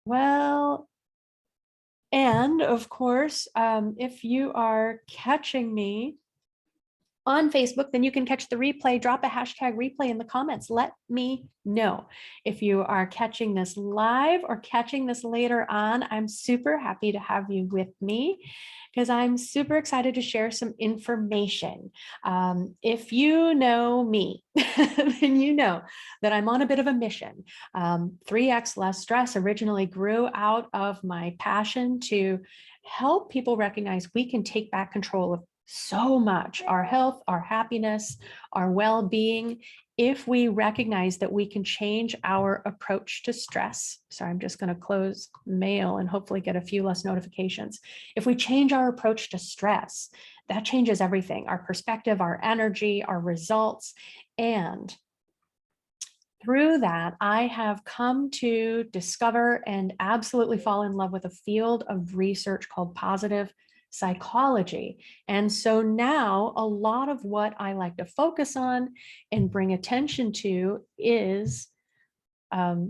Well, and of course, if you are catching me on Facebook, then you can catch the replay. Drop a hashtag replay in the comments. Let me know if you are catching this live or catching this later on. I'm super happy to have you with me because I'm super excited to share some information. If you know me, then you know that I'm on a bit of a mission. 3x Less Stress originally grew out of my passion to help people recognize we can take back control of so much, our health, our happiness, our well-being, if we recognize that we can change our approach to stress. Sorry, I'm just going to close mail and hopefully get a few less notifications. If we change our approach to stress, that changes everything, our perspective, our energy, our results. And through that, I have come to discover and absolutely fall in love with a field of research called positive psychology. And so now a lot of what I like to focus on and bring attention to is how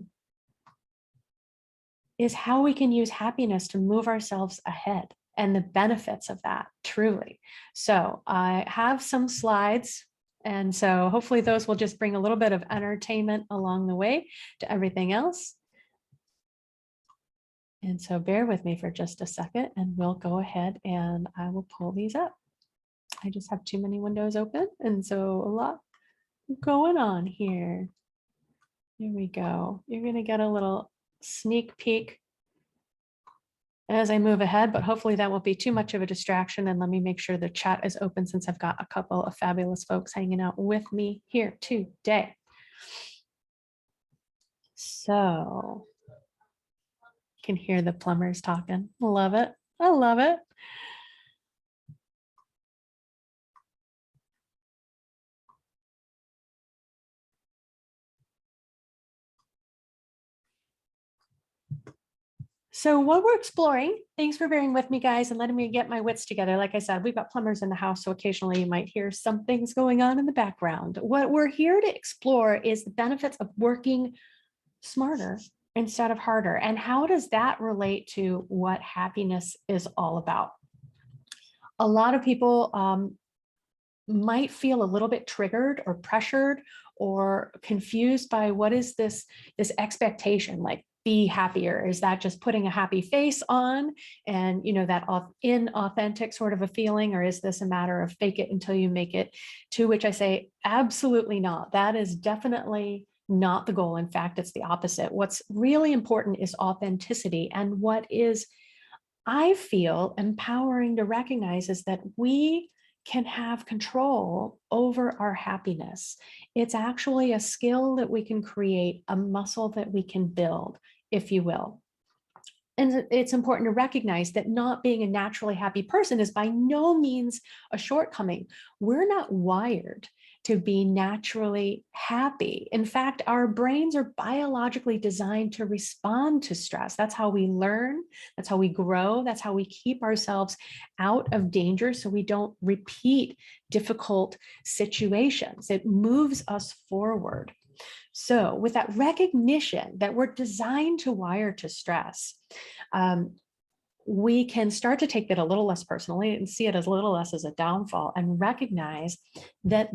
we can use happiness to move ourselves ahead and the benefits of that, truly. So I have some slides, and so hopefully those will just bring a little bit of entertainment along the way to everything else. And so bear with me for just a second and we'll go ahead and I will pull these up. I just have too many windows open, and so a lot going on here. Here we go. You're going to get a little sneak peek as I move ahead, but hopefully that won't be too much of a distraction. And let me make sure the chat is open since I've got a couple of fabulous folks hanging out with me here today. So can hear the plumbers talking. Love it. I love it. So what we're exploring, thanks for bearing with me, guys, and letting me get my wits together. Like I said, we've got plumbers in the house, so occasionally you might hear some things going on in the background. What we're here to explore is the benefits of working smarter instead of harder. And how does that relate to what happiness is all about? A lot of people might feel a little bit triggered or pressured or confused by what is this expectation, like be happier. Is that just putting a happy face on and, you know, that inauthentic sort of a feeling, or is this a matter of fake it until you make it? To which I say, absolutely not. That is definitely not the goal. In fact, it's the opposite. What's really important is authenticity. And what is, I feel, empowering to recognize is that we can have control over our happiness. It's actually a skill that we can create, a muscle that we can build, if you will. And it's important to recognize that not being a naturally happy person is by no means a shortcoming. We're not wired to be naturally happy. In fact, our brains are biologically designed to respond to stress. That's how we learn, that's how we grow, that's how we keep ourselves out of danger so we don't repeat difficult situations. It moves us forward. So with that recognition that we're designed to wire to stress, we can start to take it a little less personally and see it as a little less as a downfall, and recognize that,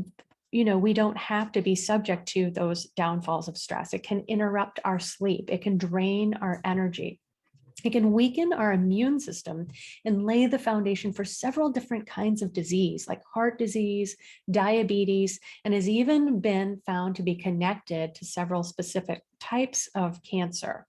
you know, we don't have to be subject to those downfalls of stress. It can interrupt our sleep. It can drain our energy. It can weaken our immune system and lay the foundation for several different kinds of disease, like heart disease, diabetes, and has even been found to be connected to several specific types of cancer.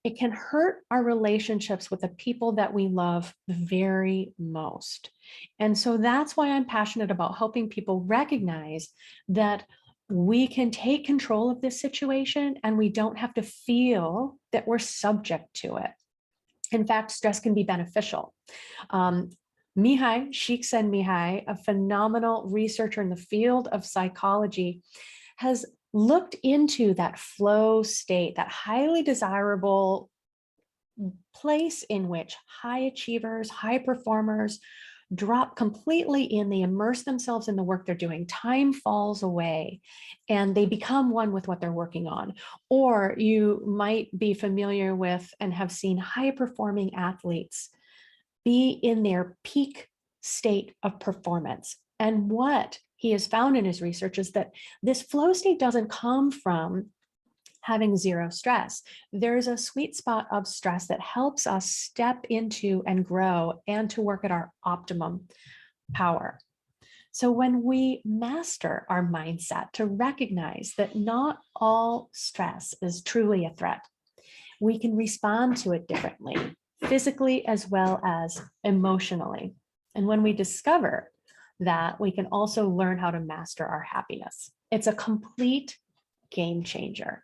It can hurt our relationships with the people that we love very most. And so that's why I'm passionate about helping people recognize that we can take control of this situation and we don't have to feel that we're subject to it. In fact, stress can be beneficial. Mihai Csikszentmihalyi, a phenomenal researcher in the field of psychology, has looked into that flow state, that highly desirable place in which high achievers, high performers drop completely in, they immerse themselves in the work they're doing, time falls away, and they become one with what they're working on. Or you might be familiar with and have seen high-performing athletes be in their peak state of performance. And what he has found in his research is that this flow state doesn't come from having zero stress. There's a sweet spot of stress that helps us step into and grow and to work at our optimum power. So when we master our mindset to recognize that not all stress is truly a threat, we can respond to it differently, physically as well as emotionally. And when we discover that, we can also learn how to master our happiness. It's a complete game changer.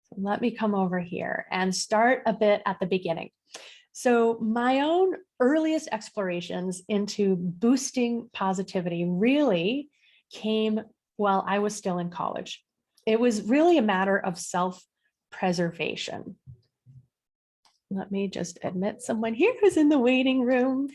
So let me come over here and start a bit at the beginning. So my own earliest explorations into boosting positivity really came while I was still in college. It was really a matter of self-preservation. Let me just admit someone here who's in the waiting room.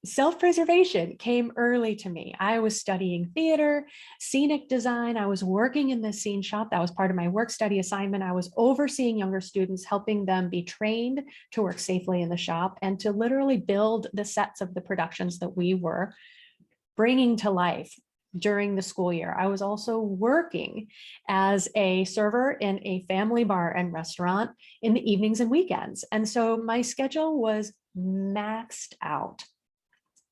Self-preservation came early to me. I was studying theater, scenic design. I was working in the scene shop. That was part of my work study assignment. I was overseeing younger students, helping them be trained to work safely in the shop and to literally build the sets of the productions that we were bringing to life during the school year. I was also working as a server in a family bar and restaurant in the evenings and weekends. And so my schedule was maxed out.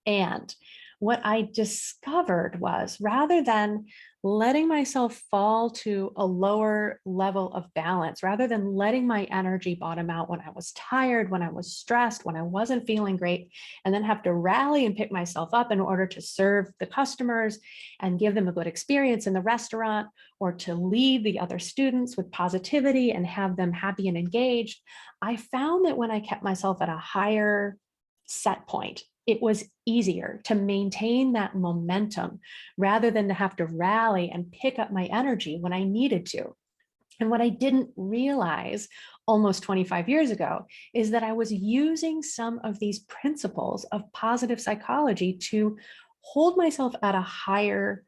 And what I discovered was, rather than letting myself fall to a lower level of balance, rather than letting my energy bottom out when I was tired, when I was stressed, when I wasn't feeling great, and then have to rally and pick myself up in order to serve the customers and give them a good experience in the restaurant, or to lead the other students with positivity and have them happy and engaged, I found that when I kept myself at a higher set point, it was easier to maintain that momentum rather than to have to rally and pick up my energy when I needed to. And what I didn't realize almost 25 years ago is that I was using some of these principles of positive psychology to hold myself at a higher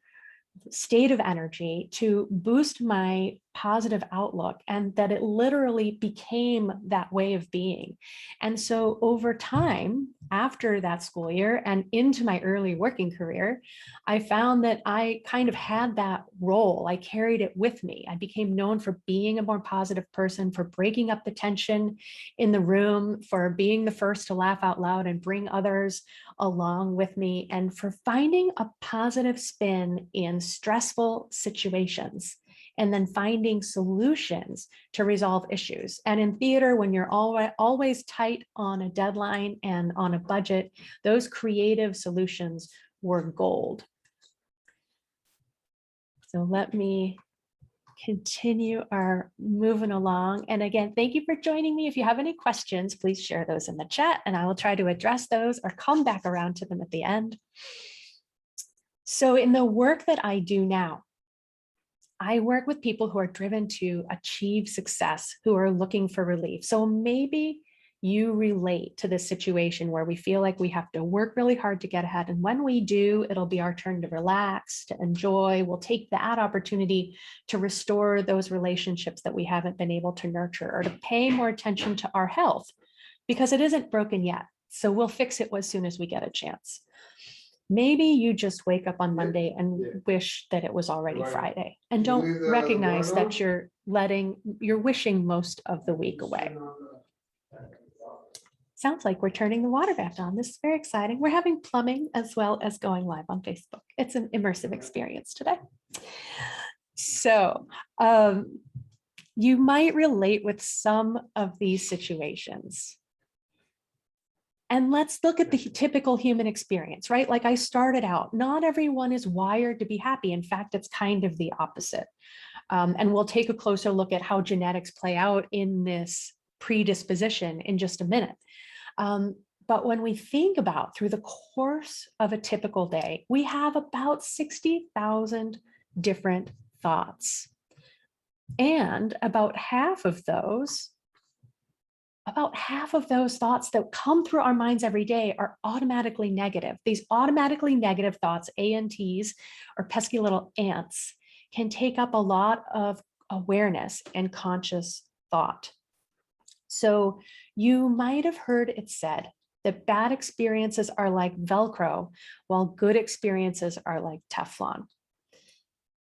state of energy, to boost my positive outlook, and that it literally became that way of being. And so over time, after that school year and into my early working career, I found that I kind of had that role. I carried it with me. I became known for being a more positive person, for breaking up the tension in the room, for being the first to laugh out loud and bring others along with me, and for finding a positive spin in stressful situations, and then finding solutions to resolve issues. And in theater, when you're always tight on a deadline and on a budget, those creative solutions were gold. So let me continue our moving along. And again, thank you for joining me. If you have any questions, please share those in the chat and I will try to address those or come back around to them at the end. So in the work that I do now, I work with people who are driven to achieve success, who are looking for relief. So maybe you relate to this situation where we feel like we have to work really hard to get ahead. And when we do, it'll be our turn to relax, to enjoy. We'll take that opportunity to restore those relationships that we haven't been able to nurture, or to pay more attention to our health because it isn't broken yet. So we'll fix it as soon as we get a chance. Maybe you just wake up on Monday and wish that it was already Friday and don't recognize that you're wishing most of the week away. Sounds like we're turning the water back on. This is very exciting. We're having plumbing as well as going live on Facebook. It's an immersive experience today. So you might relate with some of these situations. And let's look at the typical human experience, right? Like I started out, not everyone is wired to be happy. In fact, it's kind of the opposite. And we'll take a closer look at how genetics play out in this predisposition in just a minute. But when we think about through the course of a typical day, we have about 60,000 different thoughts. And about half of those about half of those thoughts that come through our minds every day are automatically negative. These automatically negative thoughts, ANTs, or pesky little ants, can take up a lot of awareness and conscious thought. So you might have heard it said that bad experiences are like Velcro, while good experiences are like Teflon.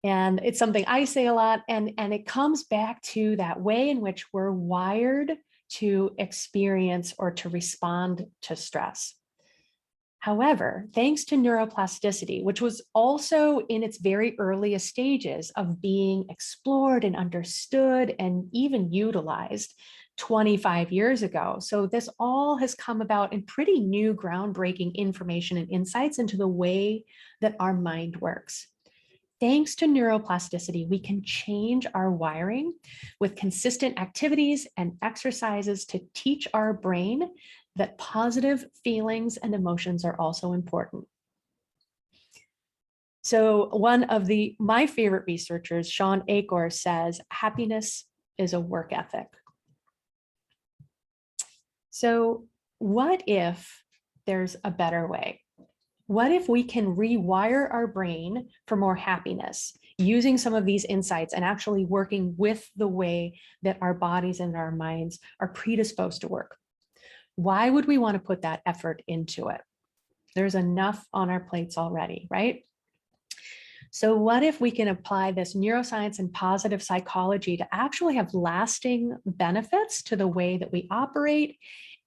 And it's something I say a lot, and it comes back to that way in which we're wired to experience or to respond to stress. However, thanks to neuroplasticity, which was also in its very earliest stages of being explored and understood and even utilized 25 years ago. So this all has come about in pretty new, groundbreaking information and insights into the way that our mind works. Thanks to neuroplasticity, we can change our wiring with consistent activities and exercises to teach our brain that positive feelings and emotions are also important. So one of my favorite researchers, Sean Achor, says happiness is a work ethic. So what if there's a better way? What if we can rewire our brain for more happiness using some of these insights and actually working with the way that our bodies and our minds are predisposed to work? Why would we want to put that effort into it? There's enough on our plates already, right? So what if we can apply this neuroscience and positive psychology to actually have lasting benefits to the way that we operate,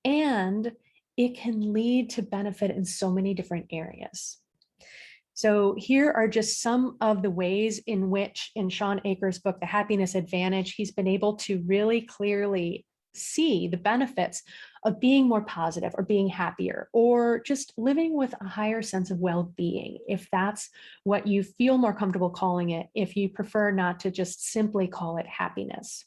and it can lead to benefit in so many different areas. So here are just some of the ways in which, in Sean Achor's book, The Happiness Advantage, he's been able to really clearly see the benefits of being more positive or being happier or just living with a higher sense of well-being, if that's what you feel more comfortable calling it, if you prefer not to just simply call it happiness.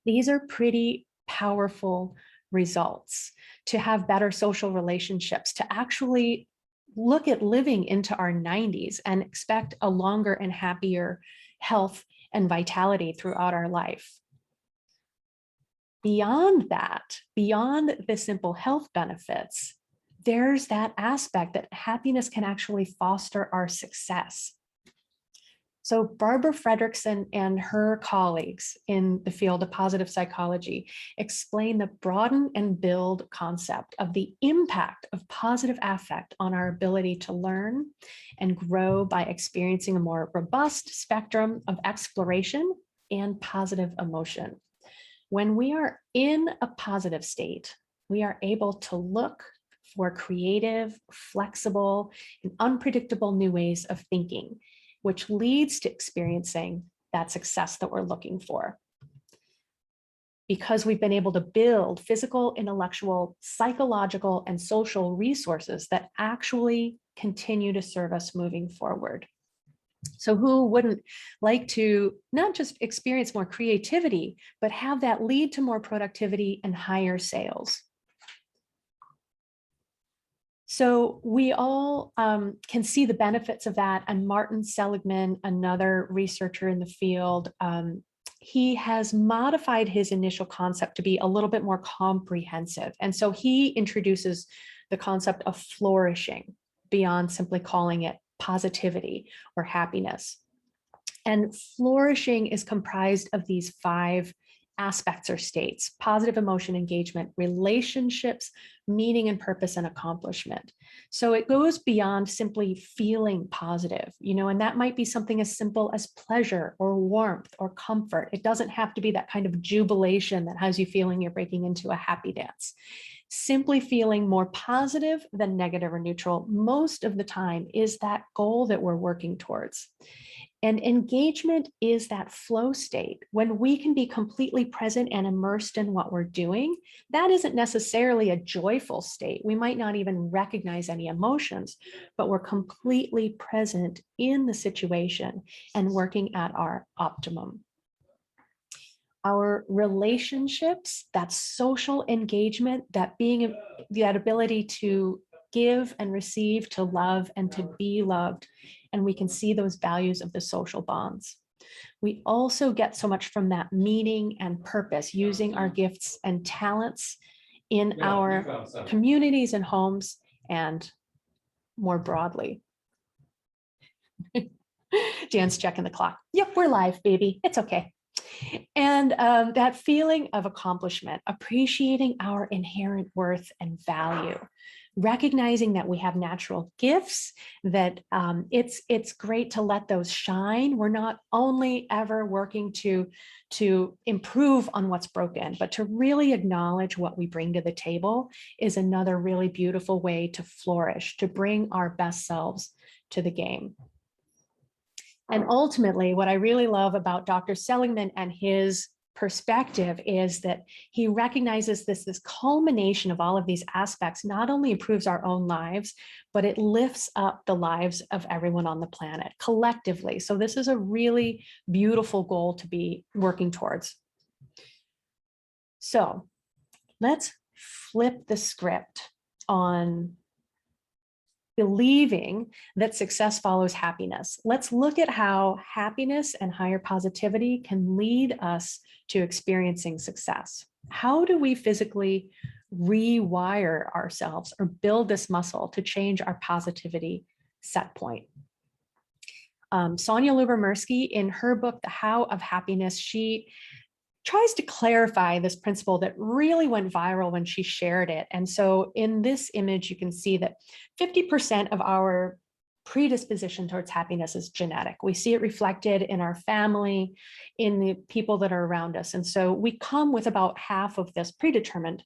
These are pretty powerful results to have better social relationships, to actually look at living into our 90s and expect a longer and happier health and vitality throughout our life. Beyond that, beyond the simple health benefits, there's that aspect that happiness can actually foster our success. So Barbara Fredrickson and her colleagues in the field of positive psychology explain the broaden and build concept of the impact of positive affect on our ability to learn and grow by experiencing a more robust spectrum of exploration and positive emotion. When we are in a positive state, we are able to look for creative, flexible, and unpredictable new ways of thinking, which leads to experiencing that success that we're looking for. Because we've been able to build physical, intellectual, psychological, and social resources that actually continue to serve us moving forward. So who wouldn't like to not just experience more creativity, but have that lead to more productivity and higher sales? So we all can see the benefits of that. And Martin Seligman, another researcher in the field, he has modified his initial concept to be a little bit more comprehensive. And so he introduces the concept of flourishing beyond simply calling it positivity or happiness. And flourishing is comprised of these 5 aspects or states: positive emotion, engagement, relationships, meaning and purpose, and accomplishment. So it goes beyond simply feeling positive, and that might be something as simple as pleasure or warmth or comfort. It doesn't have to be that kind of jubilation that has you feeling you're breaking into a happy dance. Simply feeling more positive than negative or neutral most of the time is that goal that we're working towards. And engagement is that flow state when we can be completely present and immersed in what we're doing. That isn't necessarily a joyful state. We might not even recognize any emotions, but we're completely present in the situation and working at our optimum. Our relationships, that social engagement, that ability to give and receive, to love and to be loved. And we can see those values of the social bonds. We also get so much from that meaning and purpose, using our gifts and talents in our communities and homes and more broadly. Dan's checking the clock. Yep, we're live, baby. It's okay. And that feeling of accomplishment, appreciating our inherent worth and value, recognizing that we have natural gifts, that it's great to let those shine. We're not only ever working to improve on what's broken, but to really acknowledge what we bring to the table is another really beautiful way to flourish, to bring our best selves to the game. And ultimately, what I really love about Dr. Seligman and his perspective is that he recognizes this culmination of all of these aspects not only improves our own lives, but it lifts up the lives of everyone on the planet collectively. So this is a really beautiful goal to be working towards. So let's flip the script on believing that success follows happiness. Let's look at how happiness and higher positivity can lead us to experiencing success. How do we physically rewire ourselves or build this muscle to change our positivity set point? Sonia Lyubomirsky, in her book, The How of Happiness, she tries to clarify this principle that really went viral when she shared it. And so in this image, you can see that 50% of our predisposition towards happiness is genetic. We see it reflected in our family, in the people that are around us. And so we come with about half of this predetermined.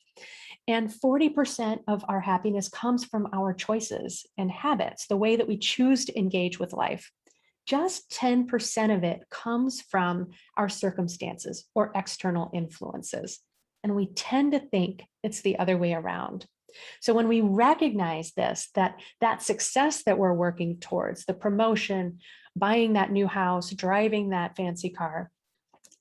And 40% of our happiness comes from our choices and habits, the way that we choose to engage with life. Just 10% of it comes from our circumstances or external influences. And we tend to think it's the other way around. So when we recognize this, that success that we're working towards, the promotion, buying that new house, driving that fancy car,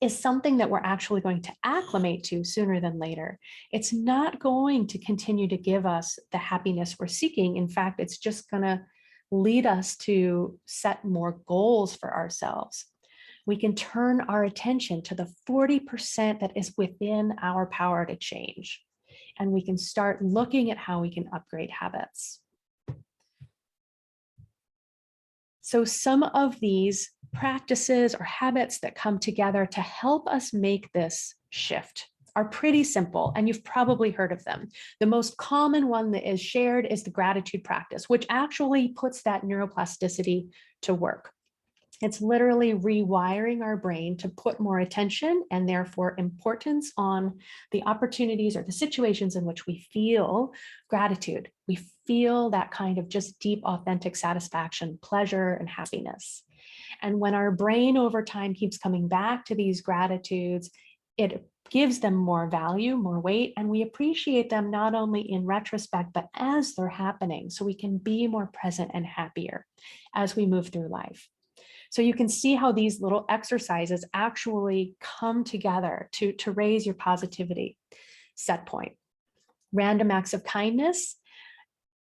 is something that we're actually going to acclimate to sooner than later. It's not going to continue to give us the happiness we're seeking. In fact, it's just going to lead us to set more goals for ourselves. We can turn our attention to the 40% that is within our power to change. And we can start looking at how we can upgrade habits. So some of these practices or habits that come together to help us make this shift are pretty simple, and you've probably heard of them. The most common one that is shared is the gratitude practice, which actually puts that neuroplasticity to work. It's literally rewiring our brain to put more attention and therefore importance on the opportunities or the situations in which we feel gratitude. We feel that kind of just deep, authentic satisfaction, pleasure, and happiness. And when our brain over time keeps coming back to these gratitudes, it gives them more value, more weight, and we appreciate them not only in retrospect, but as they're happening, so we can be more present and happier as we move through life. So you can see how these little exercises actually come together to raise your positivity set point. Random acts of kindness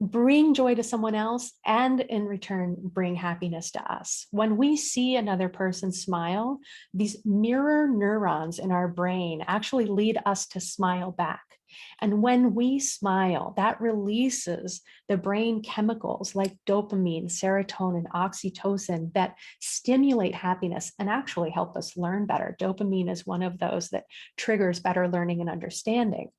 bring joy to someone else and in return bring happiness to us. When we see another person smile, these mirror neurons in our brain actually lead us to smile back. And when we smile, that releases the brain chemicals like dopamine, serotonin, oxytocin that stimulate happiness and actually help us learn better. Dopamine is one of those that triggers better learning and understanding.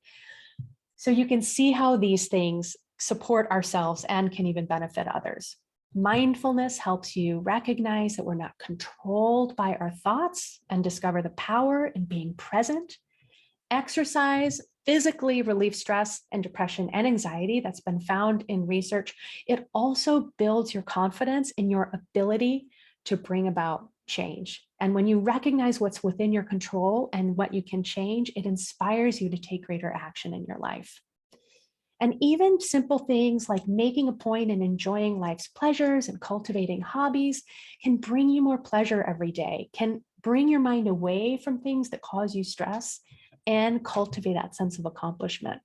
So you can see how these things support ourselves and can even benefit others. Mindfulness helps you recognize that we're not controlled by our thoughts and discover the power in being present. Exercise physically relieves stress and depression and anxiety. That's been found in research. It also builds your confidence in your ability to bring about change. And when you recognize what's within your control and what you can change, it inspires you to take greater action in your life. And even simple things like making a point and enjoying life's pleasures and cultivating hobbies can bring you more pleasure every day, can bring your mind away from things that cause you stress and cultivate that sense of accomplishment.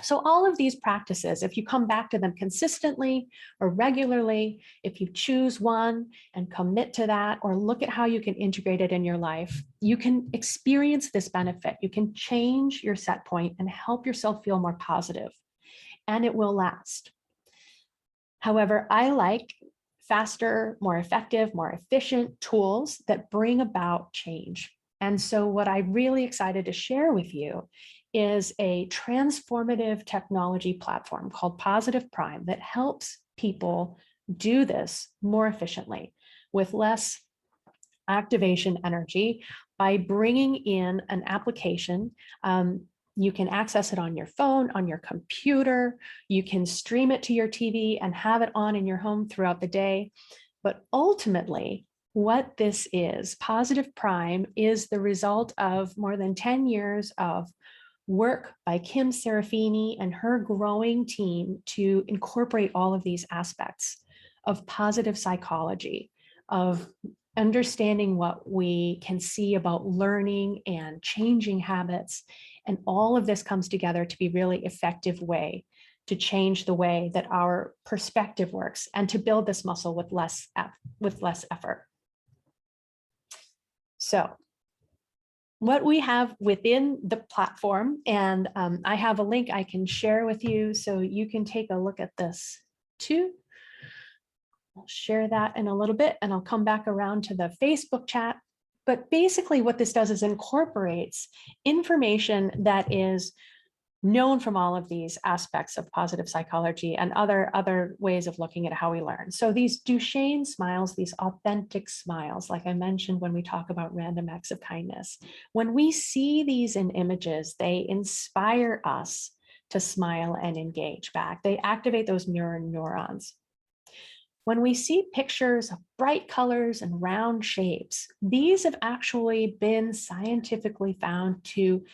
So all of these practices, if you come back to them consistently or regularly, if you choose one and commit to that, or look at how you can integrate it in your life, you can experience this benefit. You can change your set point and help yourself feel more positive, and it will last. However, I like faster, more effective, more efficient tools that bring about change. And so what I'm really excited to share with you is a transformative technology platform called Positive Prime that helps people do this more efficiently with less activation energy by bringing in an application. You can access it on your phone, on your computer. You can stream it to your TV and have it on in your home throughout the day. But ultimately, what this is, Positive Prime, is the result of more than 10 years of work by Kim Serafini and her growing team to incorporate all of these aspects of positive psychology, of understanding what we can see about learning and changing habits. And all of this comes together to be really effective way to change the way that our perspective works and to build this muscle with less effort. So what we have within the platform, and I have a link I can share with you so you can take a look at this too. I'll share that in a little bit and I'll come back around to the Facebook chat. But basically what this does is incorporates information that is known from all of these aspects of positive psychology and other ways of looking at how we learn. So these Duchenne smiles, these authentic smiles, like I mentioned when we talk about random acts of kindness, when we see these in images, they inspire us to smile and engage back. They activate those mirror neurons. When we see pictures of bright colors and round shapes, these have actually been scientifically found to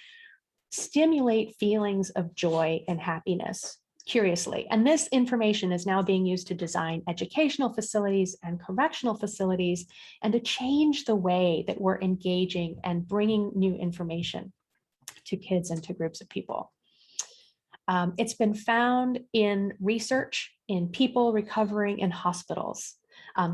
stimulate feelings of joy and happiness, curiously. And this information is now being used to design educational facilities and correctional facilities and to change the way that we're engaging and bringing new information to kids and to groups of people. It's been found in research in people recovering in hospitals.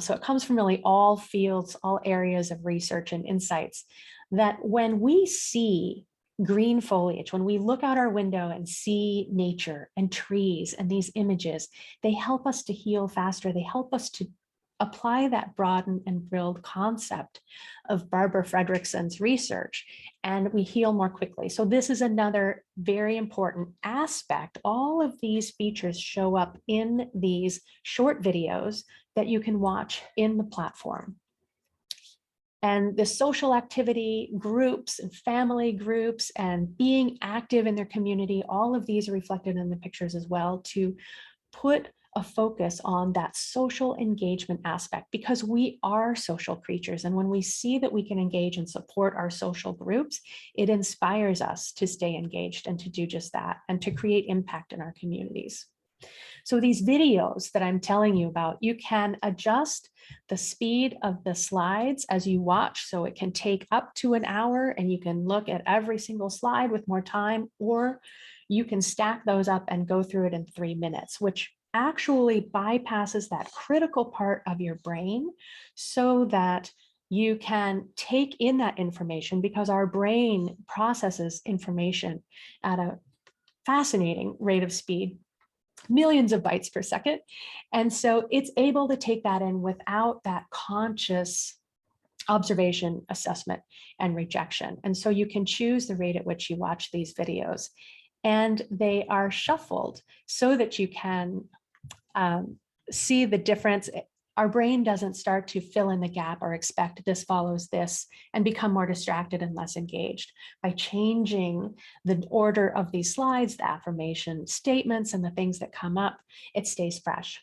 So it comes from really all fields, all areas of research and insights, that when we see green foliage, when we look out our window and see nature and trees and these images, they help us to heal faster. They help us to apply that broadened and drilled concept of Barbara Fredrickson's research, and we heal more quickly. So this is another very important aspect. All of these features show up in these short videos that you can watch in the platform. And the social activity groups and family groups and being active in their community, all of these are reflected in the pictures as well to put a focus on that social engagement aspect, because we are social creatures. And when we see that we can engage and support our social groups, it inspires us to stay engaged and to do just that and to create impact in our communities. So these videos that I'm telling you about, you can adjust the speed of the slides as you watch. So it can take up to an hour and you can look at every single slide with more time, or you can stack those up and go through it in 3 minutes, which actually bypasses that critical part of your brain so that you can take in that information, because our brain processes information at a fascinating rate of speed, millions of bytes per second. And so it's able to take that in without that conscious observation, assessment, and rejection. And so you can choose the rate at which you watch these videos. And they are shuffled so that you can see the difference. Our brain doesn't start to fill in the gap or expect this follows this and become more distracted and less engaged. By changing the order of these slides, the affirmation statements, and the things that come up, it stays fresh.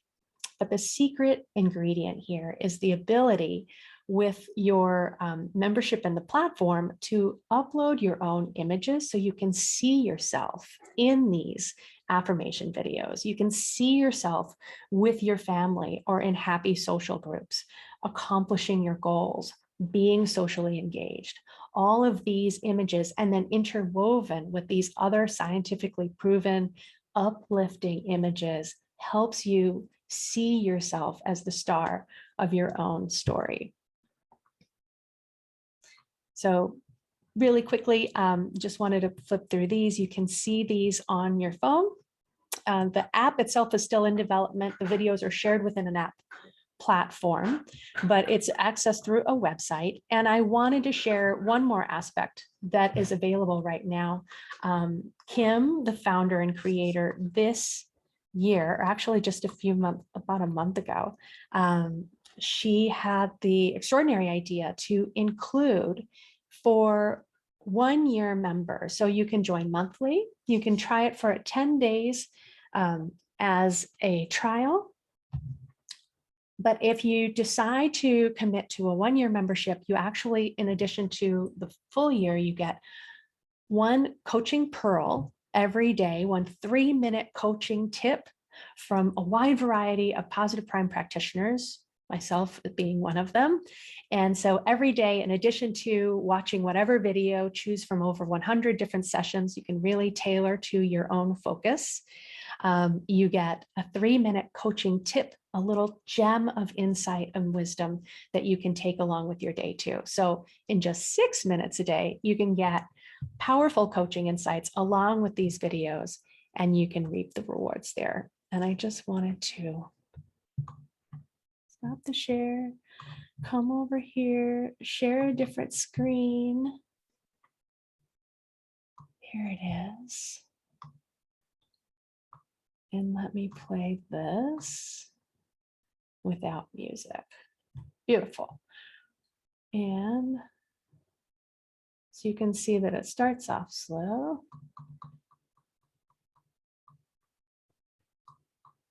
But the secret ingredient here is the ability with your membership in the platform to upload your own images so you can see yourself in these affirmation videos. You can see yourself with your family or in happy social groups, accomplishing your goals, being socially engaged. all of these images and then interwoven with these other scientifically proven uplifting images helps you see yourself as the star of your own story. So really quickly, just wanted to flip through these. You can see these on your phone. The app itself is still in development. The videos are shared within an app platform, but it's accessed through a website. And I wanted to share one more aspect that is available right now. Kim, the founder and creator, this year, or actually just about a month ago, she had the extraordinary idea to include for 1 year members. So you can join monthly. You can try it for 10 days as a trial. But if you decide to commit to a 1 year membership, you actually, in addition to the full year, you get one coaching pearl every day, one 3-minute coaching tip from a wide variety of positive prime practitioners, myself being one of them. And so every day, in addition to watching whatever video, choose from over 100 different sessions, you can really tailor to your own focus. You get a 3-minute coaching tip, a little gem of insight and wisdom that you can take along with your day too. So in just 6 minutes a day, you can get powerful coaching insights along with these videos, and you can reap the rewards there. And I just wanted to stop the share, come over here, share a different screen. Here it is. And let me play this without music. Beautiful. And so you can see that it starts off slow.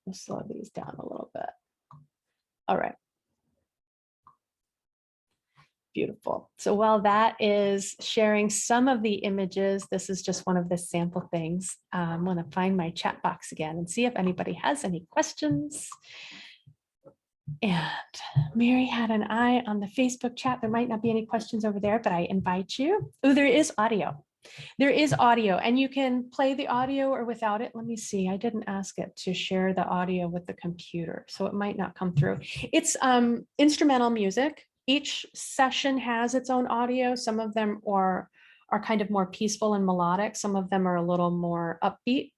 We'll slow these down a little bit. All right. Beautiful. So while that is sharing some of the images, this is just one of the sample things. I'm going to find my chat box again and see if anybody has any questions. And Mary had an eye on the Facebook chat. There might not be any questions over there, but I invite you. Oh, there is audio. There is audio, and you can play the audio or without it. Let me see. I didn't ask it to share the audio with the computer, so it might not come through. It's instrumental music. Each session has its own audio. Some of them are kind of more peaceful and melodic. Some of them are a little more upbeat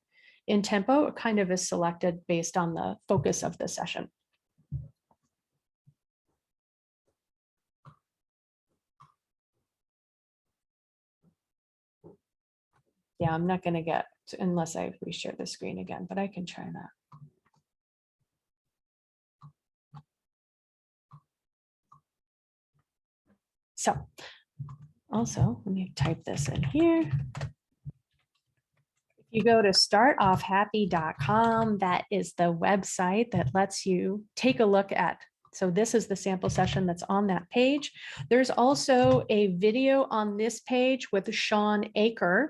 in tempo. It kind of is selected based on the focus of the session. Yeah, I'm not going to get unless I reshare the screen again, but I can try that. So also, let me type this in here. If you go to startoffhappy.com, that is the website that lets you take a look at. So this is the sample session that's on that page. There's also a video on this page with Sean Aker,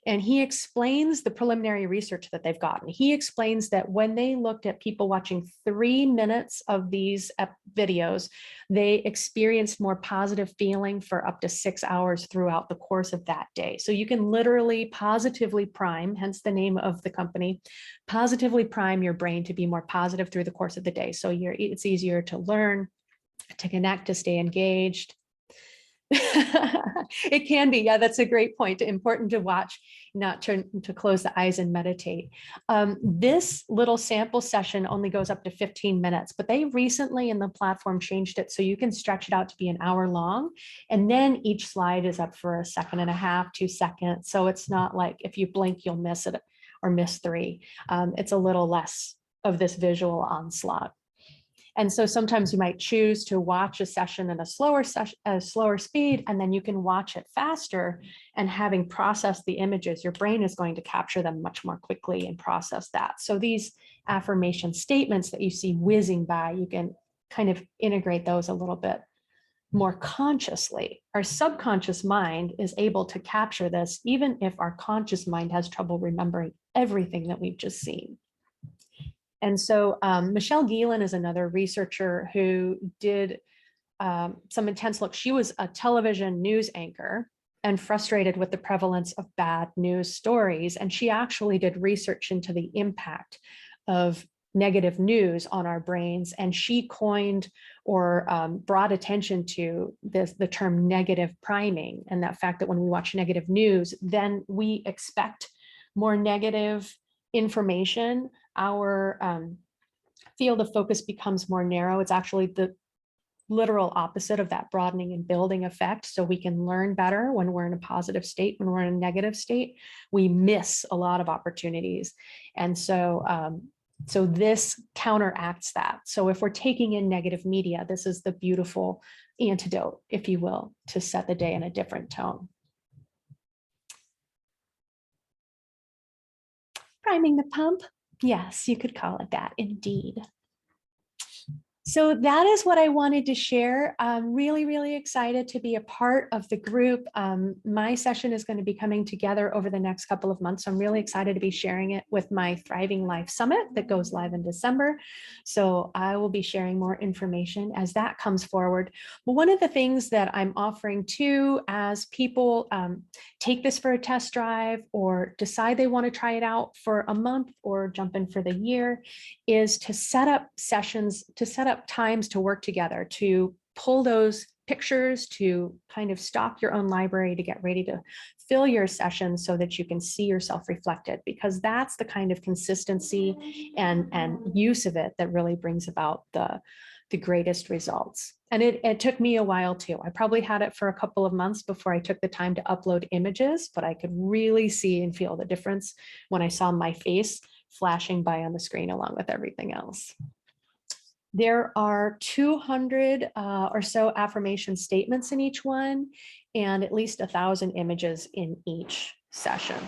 and he explains the preliminary research that they've gotten. He explains that when they looked at people watching 3 minutes of these videos, they experienced more positive feeling for up to 6 hours throughout the course of that day. So you can literally positively prime, hence the name of the company, positively prime your brain to be more positive through the course of the day. So it's easier to learn, to connect, to stay engaged. It can be. Yeah, that's a great point. Important to watch, not to close the eyes and meditate. This little sample session only goes up to 15 minutes, but they recently in the platform changed it so you can stretch it out to be an hour long. And then each slide is up for 1.5 seconds, 2 seconds. So it's not like if you blink, you'll miss it or miss 3. It's a little less of this visual onslaught. And so sometimes you might choose to watch a session in a slower speed, and then you can watch it faster. And having processed the images, your brain is going to capture them much more quickly and process that. So these affirmation statements that you see whizzing by, you can kind of integrate those a little bit more consciously. Our subconscious mind is able to capture this, even if our conscious mind has trouble remembering everything that we've just seen. And so Michelle Geelan is another researcher who did some intense look. She was a television news anchor and frustrated with the prevalence of bad news stories. And she actually did research into the impact of negative news on our brains. And she coined or brought attention to the term negative priming, and that fact that when we watch negative news, then we expect more negative information. Our field of focus becomes more narrow. It's actually the literal opposite of that broadening and building effect. So we can learn better when we're in a positive state. When we're in a negative state, we miss a lot of opportunities. And so, so this counteracts that. So if we're taking in negative media, this is the beautiful antidote, if you will, to set the day in a different tone. Priming the pump. Yes, you could call it that, indeed. So that is what I wanted to share. I'm really, really excited to be a part of the group. My session is going to be coming together over the next couple of months. So I'm really excited to be sharing it with my Thriving Life Summit that goes live in December. So I will be sharing more information as that comes forward. But one of the things that I'm offering too, as people take this for a test drive or decide they want to try it out for a month or jump in for the year, is to set up sessions, to set up times to work together, to pull those pictures, to kind of stock your own library, to get ready to fill your session so that you can see yourself reflected, because that's the kind of consistency and use of it that really brings about the greatest results. And it took me a while too. I probably had it for a couple of months before I took the time to upload images, but I could really see and feel the difference when I saw my face flashing by on the screen along with everything else. There are 200 or so affirmation statements in each one, and at least 1,000 images in each session.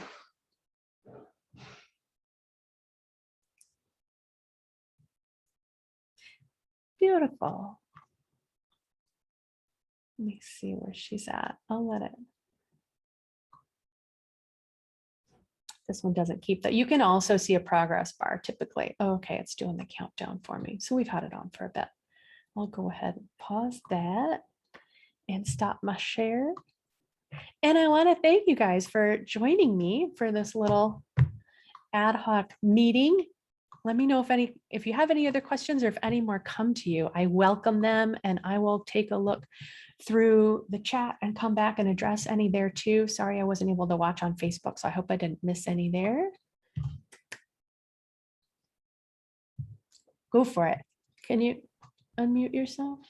Beautiful. Let me see where she's at. I'll let it. This one doesn't keep that. You can also see a progress bar typically. Okay, it's doing the countdown for me. So we've had it on for a bit. I'll go ahead and pause that and stop my share. And I want to thank you guys for joining me for this little ad hoc meeting. Let me know if you have any other questions or if any more come to you. I welcome them, and I will take a look through the chat and come back and address any there too. Sorry, I wasn't able to watch on Facebook, so I hope I didn't miss any there. Go for it. Can you unmute yourself?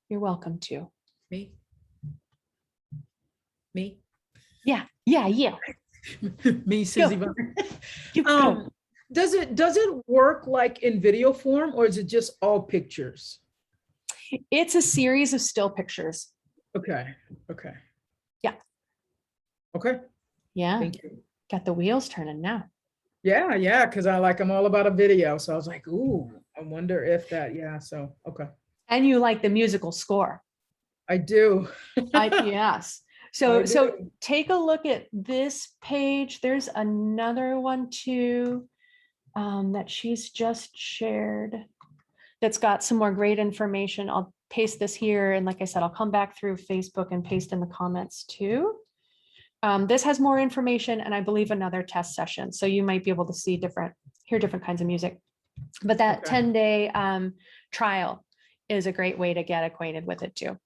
You're welcome to. Me? Me? Yeah. Me, Susie. Does it work like in video form, or is it just all pictures? It's a series of still pictures. Okay. Yeah. Okay. Yeah. Thank you. Got the wheels turning now. Yeah, because I'm all about a video. So I was like, ooh, I wonder if that, so okay. And you like the musical score. I do. Yes. So take a look at this page. There's another one too that she's just shared that's got some more great information. I'll paste this here. And like I said, I'll come back through Facebook and paste in the comments too. This has more information and I believe another test session. So you might be able to see hear different kinds of music. But that 10-day trial is a great way to get acquainted with it too.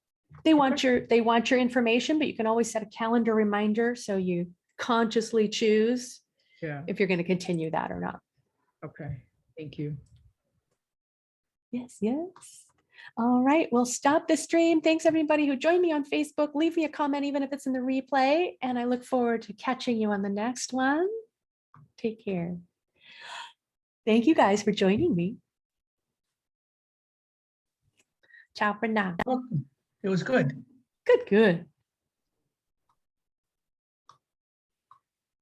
They want your information, but you can always set a calendar reminder so you consciously choose if you're going to continue that or not. Okay, thank you. Yes. All right, we'll stop the stream. Thanks everybody who joined me on Facebook. Leave me a comment, even if it's in the replay, and I look forward to catching you on the next one. Take care. Thank you guys for joining me. Ciao for now. It was good. Good.